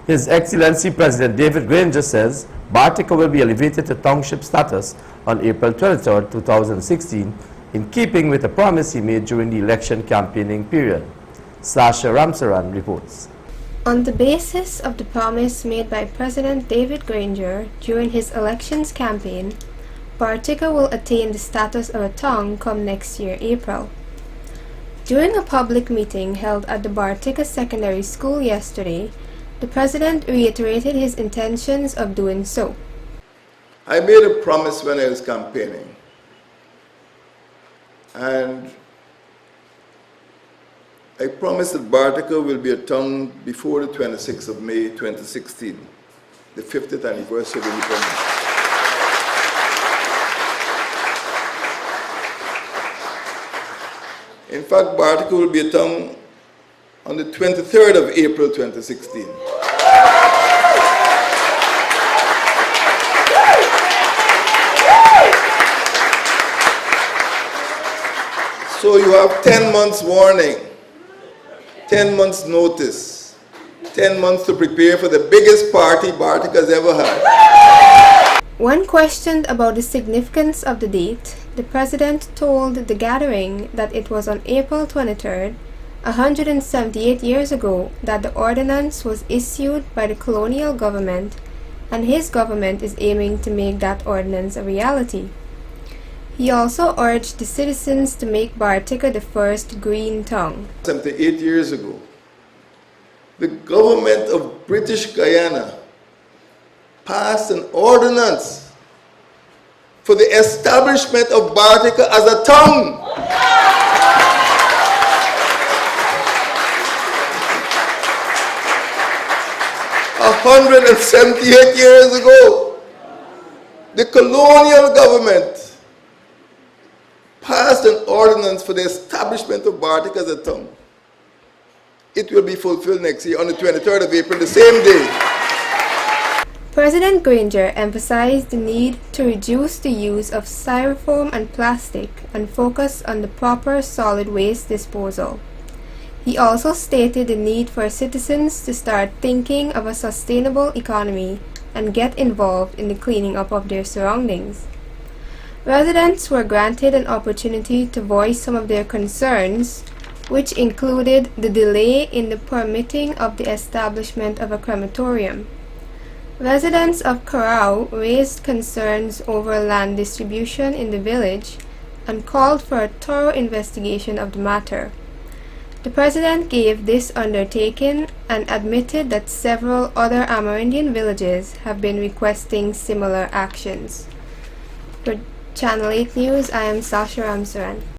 His Excellency President David Granger says Bartica will be elevated to township status on April 23, 2016, in keeping with a promise he made during the election campaigning period. Sasha Ramsaran reports. On the basis of the promise made by President David Granger during his elections campaign, Bartica will attain the status of a town come next year, April. During a public meeting held at the Bartica Secondary School yesterday, the President reiterated his intentions of doing so. I made a promise when I was campaigning, and I promised that Bartica will be a town before the 26th of May 2016, the 50th anniversary of independence. In fact, Bartica will be a town on the 23rd of April 2016. So you have 10 months warning, 10 months notice, 10 months to prepare for the biggest party Bartica has ever had. When questioned about the significance of the date, the President told the gathering that it was on April 23rd, 178 years ago, that the ordinance was issued by the colonial government, and his government is aiming to make that ordinance a reality. He also urged the citizens to make Bartica the first green town. 78 years ago, the government of British Guyana passed an ordinance for the establishment of Bartica as a town. A 178 years ago, the colonial government passed an ordinance for the establishment of Bartica as a town. It will be fulfilled next year on the 23rd of April, the same day. President Granger emphasized the need to reduce the use of styrofoam and plastic and focus on the proper solid waste disposal. He also stated the need for citizens to start thinking of a sustainable economy and get involved in the cleaning up of their surroundings. Residents were granted an opportunity to voice some of their concerns, which included the delay in the permitting of the establishment of a crematorium. Residents of Carao raised concerns over land distribution in the village and called for a thorough investigation of the matter. The President gave this undertaking and admitted that several other Amerindian villages have been requesting similar actions. For Channel 8 News, I am Sasha Ramsaran.